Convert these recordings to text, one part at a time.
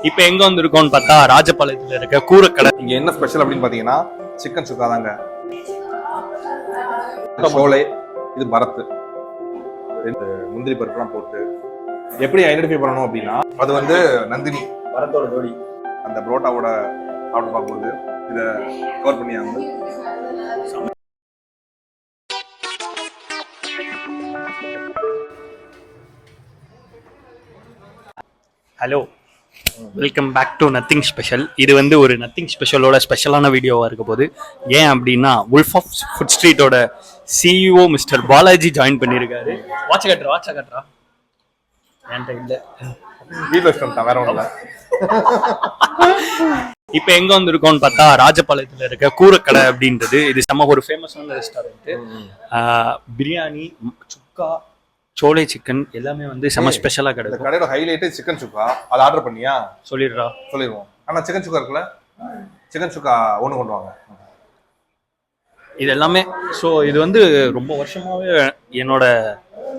இப்போ எங்க வந்திருக்கோம்னு பார்த்தா ராஜபாளையத்துல இருக்க கூரக்கடை. இங்க என்ன ஸ்பெஷல் அப்படின்னு பாத்தீங்கன்னா சிக்கன் சுக்கா தாங்க. சோலை, இது பரத், முந்திரி பருப்புலாம் போட்டு எப்படி ஐடென்டிஃபை பண்ணணும் அப்படின்னா அது வந்து நந்தினி பரத்தோட ஜோடி. அந்த புரோட்டாவோட சாப்பிட்டு பார்க்கும்போது இதை கவர் பண்ணியாங்க. Hello, welcome back to nothing special. இது வந்து ஒரு நத்திங் ஸ்பெஷலோட ஸ்பெஷலான வீடியோவாக இருக்க போது. ஏன் அப்படின்னா உல்ஃப் ஆஃப் ஃபுட் ஸ்ட்ரீட்டோட சிஇஓ மிஸ்டர் பாலாஜி ஜாயின் பண்ணியிருக்காரு. வாட்ச கட்டுறா என்கிட்ட இல்லை, வீட்டில் வேற ஒன்றும் இல்லை. இப்போ எங்க வந்திருக்கோம்னு பார்த்தா ராஜபாளையத்துல இருக்க கூரக்கடை அப்படின்றது. இது செம்ம ஒரு ஃபேமஸான ரெஸ்டாரண்ட். பிரியாணி, சுக்கா, சோலை சிக்கன் எல்லாமே வந்து செம்ம ஸ்பெஷலா கிடைக்கும். கடையோட ஹைலைட்டே சிக்கன் சுக்கா. அதை ஆர்டர் பண்ணியா சொல்லிடுவோம். ஆனா சிக்கன் சுக்கா இருக்குல்ல, சிக்கன் சுக்கா ஒன்று கொண்டு வாங்க. இது எல்லாமே இது வந்து ரொம்ப வருஷமாவே என்னோட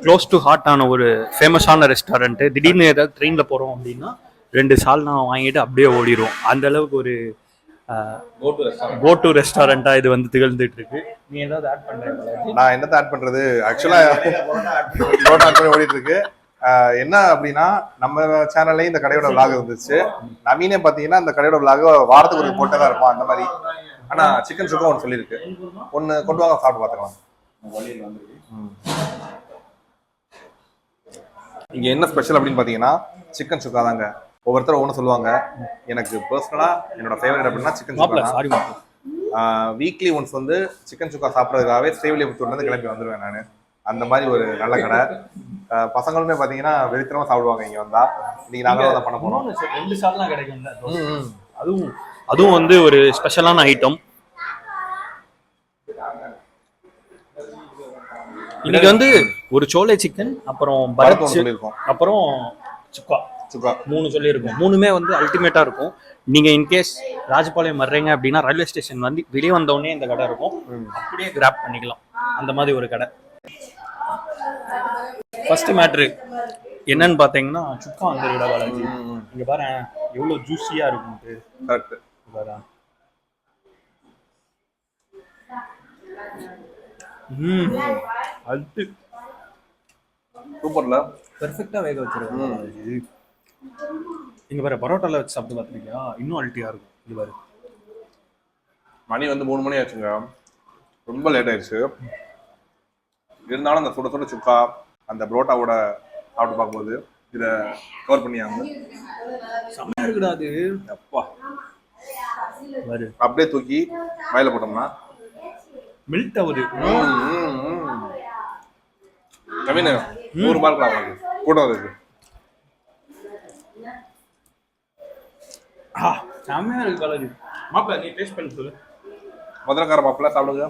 க்ளோஸ் டு ஹார்ட் ஆன ஒரு ஃபேமஸான ரெஸ்டாரண்ட். திடீர்னு ஏதாவது ட்ரெயினில் போகிறோம் அப்படின்னா 2 சால்னா வாங்கிட்டு அப்படியே ஓடிடுவோம். அந்த அளவுக்கு ஒரு கோ டு ரெஸ்டாரண்டா இது வந்து திகழ்ந்துட்டு இருக்கு. நீ ஏதாவது ஆட் பண்றீங்களா? நான் என்னத்தை ஆட் பண்றது, ஆக்சுவலா ஓடிட்டு இருக்கு. என்ன அப்படின்னா நம்ம சேனல்லையும் இந்த கடையோட விளாக் இருந்துச்சு. நவீனே பாத்தீங்கன்னா இந்த கடையோட விளாக் வாரத்துக்கு ஒரு போட்டே தான் இருக்கும் அந்த மாதிரி. ஆனா சிக்கன் சுக்கா ஒன்று சொல்லியிருக்கு, ஒன்று கொண்டு வாங்க சாப்பிட்டு பார்த்துக்கலாம். இங்க என்ன ஸ்பெஷல் அப்படின்னு பாத்தீங்கன்னா சிக்கன் சுக்கா தாங்க. ஒவ்வொருத்தரும் ஒவ்வொன்று சொல்லுவாங்க. எனக்கு பர்சனலா என்னோட ஃபேவரட் அப்படின்னா சிக்கன் சுக்கா. வீக்லி ஒன்ஸ் வந்து சிக்கன் சுக்கா சாப்பிட்றதுக்காகவே ஸ்ரீவில்லிபுத்தூர்லேருந்து கிளம்பி வந்துடுவேன் நான். அந்த மாதிரி ஒரு நல்ல கடை. பசங்களுமே பார்த்தீங்கன்னா வெறித்தனமாக சாப்பிடுவாங்க இங்கே வந்தா. இன்னைக்கு நாங்களும் அதை பண்ண போனோம். 2 சால்லாம் கிடைக்கும்ல, அதுவும் வந்து ஒரு ஸ்பெஷலான ஐட்டம். இன்னைக்கு வந்து ஒரு சோலை சிக்கன், அப்புறம் பரத் சொல்லியிருக்கோம், அப்புறம் சுக்கா 3 சொல்லியிருக்கோம். 3மே வந்து அல்டிமேட்டா இருக்கும். நீங்க இன்கேஸ் ராஜபாளையம் வர்றீங்க அப்படின்னா ரயில்வே ஸ்டேஷன் வந்து வெளியே வந்தோடனே இந்த கடை இருக்கும், அப்படியே கிராப் பண்ணிக்கலாம். அந்த மாதிரி ஒரு கடை. ஃபர்ஸ்ட் மேட்ரு என்னன்னு பாத்தீங்கன்னா சுக்கா அந்த பாலாஜி இங்க பாரு எவ்வளவு ஜூஸியா இருக்கும்ட்டு. கரெக்ட் பாரு. அது சூப்பர்ல, பெர்ஃபெக்ட்டா வேக வச்சிருக்காங்க. இங்க பாரு, பரோட்டால வச்சு சாப்பிட்டு பார்த்துருக்கியா? இன்னும் அல்ட்டியா இருக்கும். இது பாரு, மணி வந்து 3 மணி ஆச்சுங்க, ரொம்ப லேட் ஆயிடுச்சு. இருந்தாலும் அந்த சுட சுட சுக்கா அந்த புரோட்டாவோட சாப்பிட்டு பார்க்கும்போது இதை கவர் பண்ணியாங்க. செம்மையா இருக்குடா அது. அப்பா, பாரு அப்படியே தூக்கி வாயில போட்டோம்னா மில்ட் ஆகுது. நவீன 100 மார்க் கூட்டம் இருக்கு. செம்மையா இருக்கு காலேஜ். மாப்பிள்ள நீ டேஸ்ட் பண்ணி சொல்லு. முதலக்கார மாப்பிள்ள சாப்பிடுங்க.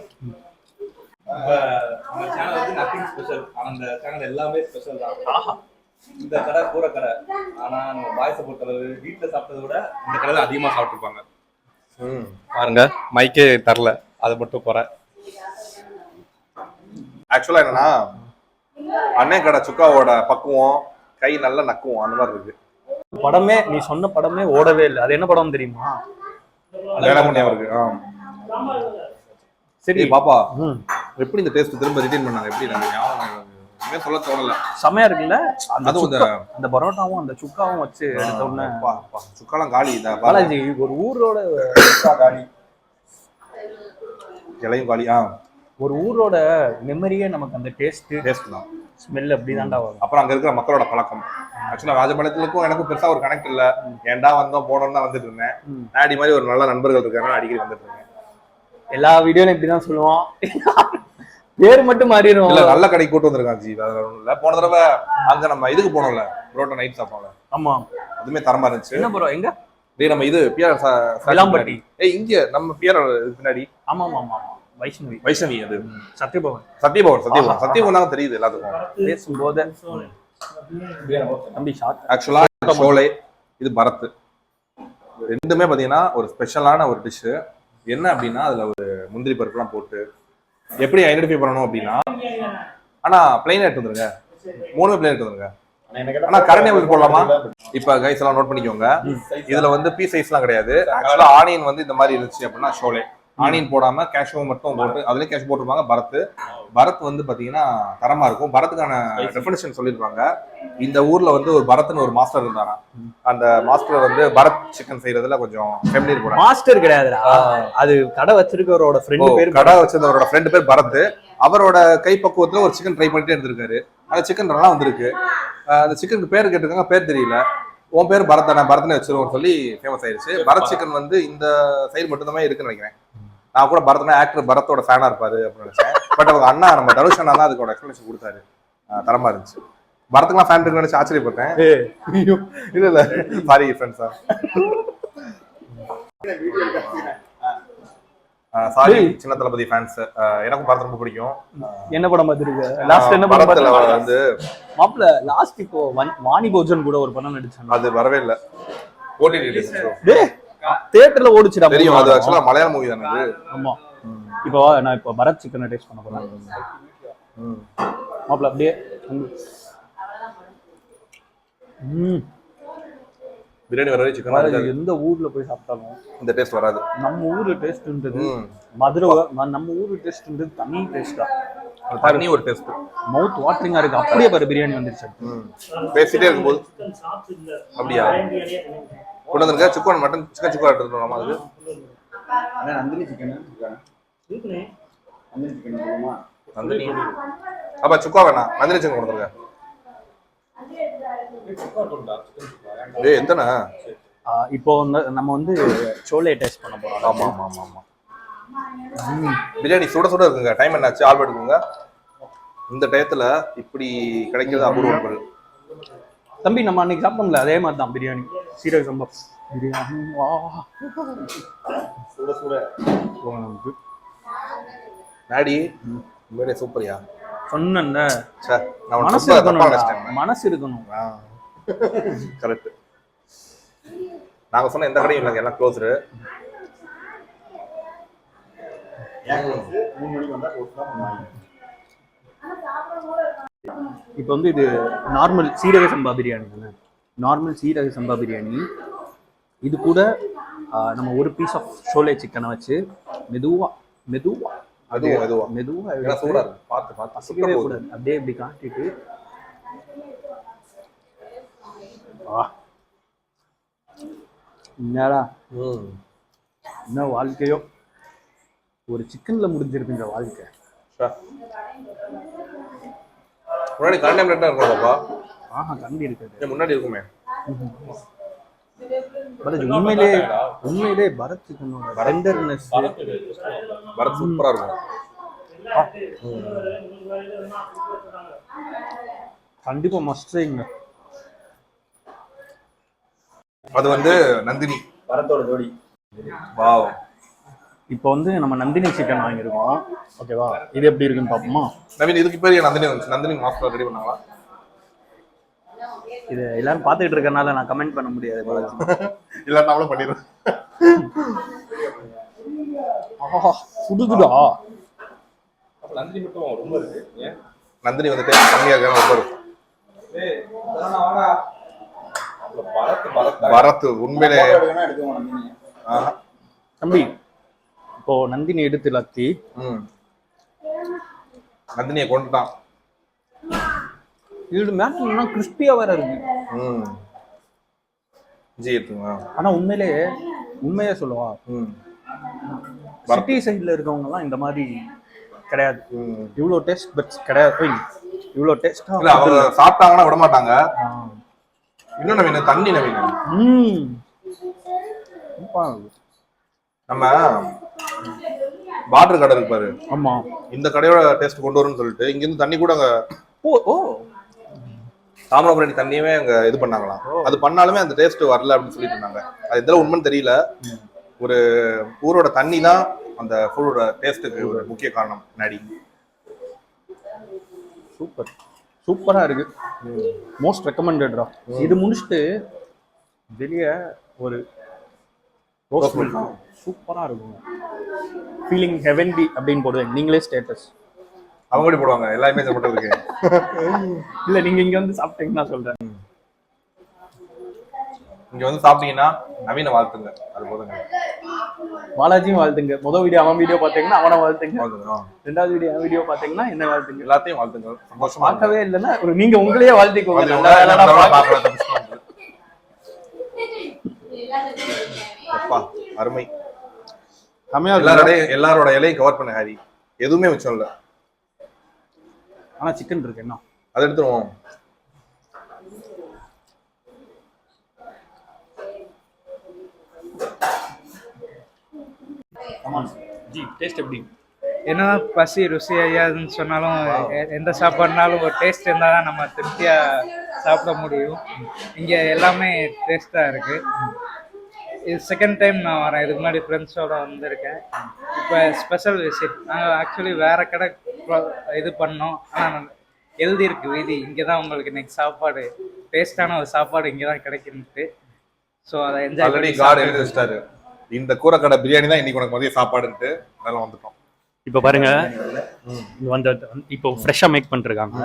நம்ம சேனல் வந்து நத்திங் ஸ்பெஷல். அந்த சேனல் எல்லாமே ஸ்பெஷல் தான். இந்த கடை கூரை கடை. ஆனா நம்ம பாய்ஸை பொறுத்தளவு வீட்டில் சாப்பிட்டதை விட இந்த கடையில் அதிகமாக சாப்பிட்டுருப்பாங்க. பாருங்க, மைக்கே தரல, அதை மட்டும் போறேன். ஆக்சுவலா என்னன்னா அண்ணன் கடை சுக்காவோட பக்குவம் கை நல்லா நக்குவோம் அந்த மாதிரி இருக்கு. படமே நீ சொன்ன படமே ஓடவே இல்லை. அது என்ன படம் தெரியுமா? இருக்கு. சரி பாப்பா, எப்படி இந்த டேஸ்ட் திரும்ப ரிட்டர்ன் பண்ணாங்க? எப்படி ஞாபகம் சொல்ல தோணல. செமையா இருக்குல்ல. அந்த பரோட்டாவும் அந்த சுக்காவும் வச்சு எடுத்த உடனே சுக்காலாம் காலி. பாலாஜி ஒரு ஊரோட காலி, இலையும் காலி. ஒரு ஊரோட மெமரியே நமக்கு அந்த டேஸ்ட் தான், ஸ்மெல் அப்படிதான்டா வரும். அப்புறம் அங்க இருக்கிற மக்களோட பழக்கம். ஆக்சுவலா ராஜபாளையத்துக்கும் எனக்கும் பெருசா ஒரு கனெக்ட் இல்ல. ஏன்டா வந்தோம் போனோம் தான் வந்துட்டு இருந்தேன். நாடி மாதிரி ஒரு நல்ல நண்பர்கள் இருக்காங்க, அடிக்கடி வந்துட்டு இருக்கேன். எல்லா வீடியோல இப்படிதான் சொல்லுவான், பேர் மட்டும் மாறிடும். இல்ல, நல்ல கடைக்கு கூட்டு வந்திருக்கான் ஜி. இல்ல, போன தடவை அங்க நம்ம இதுக்கு போனோம்ல, புரோட்டா நைட் சாப்பிடல. ஆமா, அதுமே தரமா இருந்துச்சு. என்ன ப்ரோ? எங்க நம்ம இது பிஆர் விளாம்பட்டி. இங்க நம்ம பிஆர் பின்னாடி. ஆமா ஆமா ஆமா, வைஷ்ணவி. அது சத்யபவன் தான் தெரியுது எல்லாத்துக்கும் பேசும்போது. ஆக்சுவலா சோலை, இது பரத், ரெண்டுமே பாத்தீங்கன்னா ஒரு ஸ்பெஷலான ஒரு டிஷ். என்ன அப்படின்னா அதுல ஒரு முந்திரி பருப்புலாம் போட்டு எப்படி ஐடென்டிஃபை பண்ணணும் அப்படின்னா, ஆனா பிளைன் எடுத்து வந்துருங்க. 3மே பிளைன் எடுத்து வந்துருங்க. ஆனா கரண்டி உங்களுக்கு போடலாமா? இப்ப கைஸ் எல்லாம் நோட் பண்ணிக்கோங்க. இதுல வந்து பீஸ் சைஸ்லாம் கிடையாது. ஆக்சுவலா ஆனியன் வந்து இந்த மாதிரி இருந்துச்சு அப்படின்னா ஷோலே. ஆனியன் போடாம கேஷ்யூ மட்டும் போட்டு அதுலயே கேஷ் போட்டுருப்பாங்க. பரத் வந்து பாத்தீங்கன்னா தரமா இருக்கும். பரத்துக்கான டெஃபினிஷன் சொல்லியிருப்பாங்க. இந்த ஊர்ல வந்து ஒரு பரத்னு ஒரு மாஸ்டர் இருந்தாரா. அந்த மாஸ்டர் வந்து பரத் சிக்கன் செய்யறதுல கொஞ்சம் ஃபெமிலியர் போறாங்க. மாஸ்டர் கிடையாதுடா, அது கடை வச்சிருக்கவரோட ஃப்ரெண்ட் பேர். கடை வச்சிருந்தவரோட ஃப்ரெண்ட் பேர் பரத். அவரோட கைப்பக்குவத்துல ஒரு சிக்கன் ட்ரை பண்ணிட்டே இருந்திருக்காரு. அந்த சிக்கன் நல்லா வந்திருக்கு. அந்த சிக்கனுக்கு பேர் கேட்டிருக்காங்க, பேர் தெரியல. உன் பேர் பரத், நான் பரத்னே வச்சிருவோம்னு சொல்லி ஃபேமஸ் ஆயிடுச்சு. பரத் சிக்கன் வந்து இந்த சைடு மட்டும்தான் இருக்குன்னு நினைக்கிறேன். நான் கூட பரத்னா ஆக்டர் பரத்தோட ஃபேனா இருப்பாரு அப்படின்னு நினைச்சேன். பட் அவங்க அண்ணா நம்ம தனுஷ் அண்ணா தான் அதுக்கோட எக்ஸ்பிளேஷன் கொடுத்தாரு. தரமா இருந்துச்சு. பரத்துக்குலாம் ஃபேன் இருக்குன்னு நினைச்சு ஆச்சரியப்பட்டேன். இல்ல இல்ல சாரி ஃப்ரெண்ட்ஸா, சாரி சின்ன தளபதி ஃபேன்ஸ். எனக்கும் பரத் ரொம்ப பிடிக்கும். என்ன படம் பார்த்துருக்க லாஸ்ட்? என்ன படம் படத்துல வந்து மாப்ள லாஸ்ட் இப்போ வாணி போஜன் கூட ஒரு படம் நடிச்சாங்க, அது வரவே இல்லை. ஓடிடி தியேட்டர்ல ஓடிச்சுடா. தெரியும், அது ஆக்சுவலா மலையாள மூவி தானே அது. ஆமா. இப்போ நான் இப்போ பரத் சிக்கனை டேஸ்ட் பண்ண போறேன் மாப்ள. அப்படியே பிரியாணி வரவே சிக்கன் எந்த ஊர்ல போய் சாப்பிட்டாலும் இந்த டேஸ்ட் வராது. நம்ம ஊர்ல டேஸ்ட்ன்றது மதுரை, நம்ம ஊர்ல டேஸ்ட்ன்றது தனி டேஸ்டா. தனி ஒரு டேஸ்ட், மவுத் வாட்டரிங்கா இருக்கு. அப்படியே பாரு பிரியாணி வந்துருச்சு. பேசிட்டே இருக்கும்போது அப்படியா கொண்டு வந்துருக்க. சிக்கன் மட்டன் சிக்கன் சுக்கா எடுத்துக்கலாமா? அது நந்தினி சிக்கன் நந்தினி அப்ப சுக்கா வேணாம், நந்தினி சிக்கன் கொடுத்துருங்க. ஏய் எத்தனை? இப்போ நம்ம வந்து சோலே டேஸ்ட் பண்ண போறோம். ஆமா ஆமா ஆமா ஆமா. பிரியாணி சுட சுட இருக்குங்க. டைம் என்னாச்சு? ஆல்பர்ட் எடுக்குங்க. இந்த டயத்துல இப்படி கிடைக்கிறது அபூர்வம். தம்பி நம்ம அன்னைக்கு சாப்பிட்டோம்ல அதே மாதிரி தான் பிரியாணி. சீரக சம்பா பிரியாணி. வா சுட சுட நாடி உண்மையிலே சூப்பர்யா. சொன்னேன்ல சார், நான் மனசு இருக்கணும், மனசு இருக்கணும். கரெக்ட். நாங்க சொன்ன எந்த கடையும் இல்லைங்க, எல்லாம் க்ளோஸ்டு. இப்போ வந்து இது நார்மல் சீரக சம்பா பிரியாணி தானே. நார்மல் சீரக சம்பா பிரியாணி. இது கூட நம்ம ஒரு பீஸ் ஆஃப் சோலே சிக்கனை வச்சு மெதுவா மெதுவா மெதுவா மெதுவா சூடா இருக்கு. பார்த்து பார்த்து அசைக்கவே கூடாது. அப்படியே இப்படி காட்டிட்டு என்னடா என்ன வாழ்க்கையோ, ஒரு சிக்கன்ல முடிஞ்சிருக்குங்க வாழ்க்கை. முன்னாடி கரண்ட் பிளேட் தான் இருக்கும்ப்பா. ஆஹா கண்டி இருக்குது முன்னாடி இருக்குமே. உண்மையிலே பரத் சிக்கனோட டெண்டர்னஸ் பரத் சூப்பரா இருக்கும். கண்டிப்பா மஸ்ட் ட்ரைங்க. அது வந்து நந்தினி பரத்தோட ஜோடி. வாவ். இப்போ வந்து நம்ம நந்தினி சிக்கன் வாங்கியிருக்கோம். ஓகேவா, இது எப்படி இருக்குன்னு பார்ப்போமா? நவீன், இதுக்கு பேர் நந்தினி வந்துச்சு. நந்தினி மாஸ்டர் ரெடி பண்ணாங்களா? இது எல்லாரும் பார்த்துக்கிட்டு இருக்கறனால நான் கமெண்ட் பண்ண முடியாது. இல்ல நாமளும் பண்ணிடுறோம். சுடுதுடா. நந்தினி மட்டும் ரொம்ப இருக்கு. நந்தினி வந்து டேஸ்ட் கம்மியா இருக்காங்க. ரொம்ப இருக்கு. பரத் உண்மையிலே தம்பி இப்போ நந்தினி எடுத்து லத்தி நந்தினியை கொண்டுட்டான். இது மேட்னா கிறிஸ்பியா வேற இருக்கு. ஜி எடுத்துங்க. ஆனா உண்மையா சொல்லவா, சிட்டி சைட்ல இருக்கவங்க எல்லாம் இந்த மாதிரி கிடையாது. இவ்வளவு டேஸ்ட் பட்ஸ் கிடையாது. இவ்வளவு டேஸ்டா இல்ல, அவங்க சாப்பிட்டாங்கன்னா விட மாட்டாங்க. இன்னும் நவீன தண்ணி நவீன நம்ம பார்டர் கடை இருக்கு பாரு. ஆமா, இந்த கடையோட டேஸ்ட் கொண்டு வரும்னு சொல்லிட்டு இங்க இருந்து தண்ணி கூட அங்க தாமிரபரணி தண்ணியவே அங்க இது பண்ணாங்களாம். அது பண்ணாலுமே அந்த டேஸ்ட் வரல அப்படின்னு சொல்லிட்டு இருந்தாங்க. அது எந்த உண்மைன்னு தெரியல. ஒரு ஊரோட தண்ணி தான் அந்த ஃபுல்லோட டேஸ்ட்டுக்கு ஒரு முக்கிய காரணம். நாடி சூப்பரா இருக்கு. மோஸ்ட் ரெக்கமெண்டட்ரா. இது முடிச்சுட்டு வெளியே ஒரு ரோஸ்ட் சூப்பரா இருக்கும். ஃபீலிங் ஹெவன்லி அப்படின்னு போடுவேன். நீங்களே ஸ்டேட்டஸ் அவங்க போடுவாங்க. எல்லா இமேஜ் போட்டதுக்கு இல்ல, நீங்க இங்க வந்து சாப்பிட்டீங்கன்னா சொல்றேன். இங்க வந்து சாப்பிட்டீங்கன்னா நவீன வாழ்த்துங்க, அது போதுங்க. பாலாஜியும் வாழ்த்துங்க. முதல் வீடியோ அவன் வீடியோ பாத்தீங்கன்னா அவனை வாழ்த்துங்க, வாழ்த்துங்க. ரெண்டாவது வீடியோ அவன் வீடியோ பாத்தீங்கன்னா என்ன வாழ்த்துங்க. எல்லாத்தையும் வாழ்த்துங்க. சந்தோஷமா பார்க்கவே இல்லைன்னா நீங்க உங்களையே வாழ்த்திக்கோங்க. வாழ்த்துங்க. அப்பா அருமை. எல்லாரோட இலையும் கவர் பண்ண ஹாரி, எதுவுமே மிச்சம் இல்ல. ஆனா சிக்கன் இருக்கு என்ன, அதை எடுத்துருவோம். ஜி டேஸ்ட் எப்படி? என்னதான் பசி ருசி ஐயாதுன்னு சொன்னாலும் எந்த சாப்பாடுனாலும் ஒரு டேஸ்ட் இருந்தால் தான் நம்ம திருப்தியாக சாப்பிட முடியும். இங்கே எல்லாமே டேஸ்ட்டாக இருக்குது. இது செகண்ட் டைம் நான் வரேன். இதுக்கு முன்னாடி ஃப்ரெண்ட்ஸோடு வந்திருக்கேன். இப்போ ஸ்பெஷல் விசிட். நாங்கள் ஆக்சுவலி வேறு கடை இது பண்ணோம், ஆனால் எழுதியிருக்கு வீதி இங்கே தான் உங்களுக்கு இன்னைக்கு சாப்பாடு, டேஸ்டான ஒரு சாப்பாடு இங்கே தான் கிடைக்குன்ட்டு. ஸோ அதை என்ஜாய் பண்ணி கார்டு எழுதி வச்சிட்டாரு. இந்த கூரக்கடை பிரியாணி தான் இன்னைக்கு உனக்கு மதிய சாப்பாடுன்ட்டு அதெல்லாம் வந்துட்டோம். இப்போ பாருங்க, இப்போ ஃப்ரெஷ்ஷா மேக் பண்ணிருக்காங்க.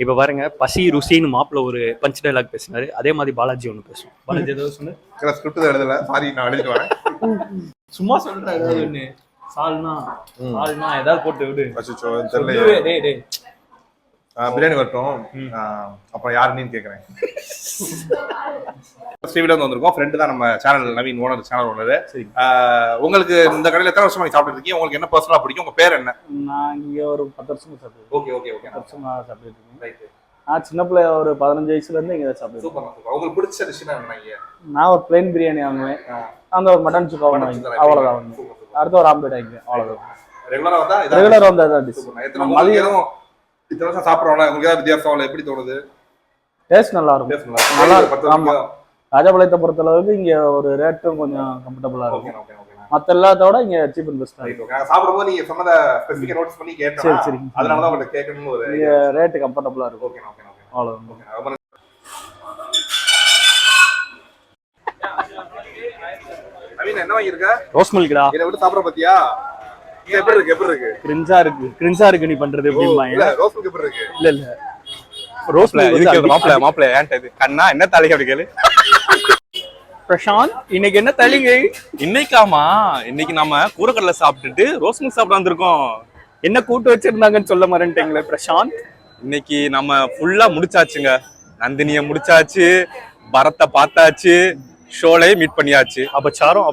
இப்போ பாருங்க, பசி ருசின்னு மாப்பிள்ள ஒரு பஞ்ச் டைலாக் பேசினாரு, அதே மாதிரி பாலாஜி ஒன்று பேசுவோம். பாலாஜி ஏதாவது சொன்ன ஸ்கிரிப்ட் தான் எழுதல, சாரி நான் எழுதிட்டு வரேன். சும்மா சொல்றேன் ஏதாவது ஒன்று. சால்னா ஏதாவது போட்டு விடு. அச்சோ தெரியல. டேய் டேய் பிரியாணி வரட்டும். அப்புறம் யாருன்னு கேட்குறேன். ஸ்ரீவிட வந்திருக்கோம். ஃப்ரெண்டு தான் நம்ம channel, Naveen owner, channel owner. உங்களுக்கு இந்த கடையில் எத்தனை வருஷமா சாப்பிட்டு இருக்கீங்க? உங்களுக்கு என்ன பர்சனலா பிடிக்கும்? உங்க பேர் என்ன? நான் இங்கே ஒரு 10 வருஷமா சாப்பிடுவேன். Okay okay okay. 10 வருஷமா சாப்பிட்டு இருக்கேன். நான் சின்ன பிள்ளை ஒரு 15 வயசுல இருந்து இங்கே சாப்பிடுவேன். சூப்பர். உங்களுக்கு பிடிச்ச டிஷ்னா என்ன? நான் ஒரு பிளைன் பிரியாணி வாங்குவேன், அந்த ஒரு மட்டன் சுக்கா வாங்குவேன், அவ்வளோதான். அடுத்து ஒரு ஆம்லேட் வாங்குவேன், அவ்வளோதான். ரெகுலரா வந்தா இதான் டிஷ். மதியம் இத்தனை வருஷம் சாப்பிட்றோம்ல, உங்களுக்கு ஏதாவது வித்தியாசம் இல்லை? எப்படி தோணுது? டேஸ்ட் நல்லா இருக்கும். நல்லா இருக்கும். ஆமா, ராஜபாளையத்தை பொறுத்த அளவுக்கு இங்க ஒரு ரேட்டும் கொஞ்சம் கம்ஃபர்டபுளா இருக்கும். மற்ற எல்லாத்தோட இங்க சீப் அண்ட் பெஸ்டா இருக்கும். சாப்பிடும்போது நீங்க சொன்னத ஸ்பெசிஃபிக்கா நோட்ஸ் பண்ணி கேட்டேன். சரி சரி, அதனால தான் உங்களுக்கு கேட்கணும்னு ஒரு இங்க ரேட் கம்ஃபர்டபுளா இருக்கும். ஓகே ஓகே ஓகே, அவ்வளவுதான். நவீன் என்ன வாங்கியிருக்க? ரோஸ் மில்க்டா. இதை விட்டு சாப்பிட பத்தியா? எப்படி இருக்கு? எப்படி இருக்கு? கிரிஞ்சா இருக்கு நீ பண்றது எப்படிமா? இல்ல ரோஸ் மில்க் எப்படி இருக்கு? இல்ல இல்ல ரோஸ் இதுக்கு மாப்பிள்ள ஏன்ட்ட இது கண்ணா என்ன தலைக்கு அப்படி கேளு. பிரசாந்த், இன்னைக்கு என்ன தலைங்க? இன்னைக்காமா, இன்னைக்கு நாம கூரக்கடலை சாப்பிட்டுட்டு ரோஸ் மில்க் சாப்பிட வந்திருக்கோம். என்ன கூட்டு வச்சிருந்தாங்கன்னு சொல்ல மறந்துட்டீங்களே பிரசாந்த். இன்னைக்கு நம்ம ஃபுல்லா முடிச்சாச்சுங்க. நந்தினிய முடிச்சாச்சு, பரத்தை பார்த்தாச்சு, ஷோலையும் மீட் பண்ணியாச்சு. அபச்சாரம்.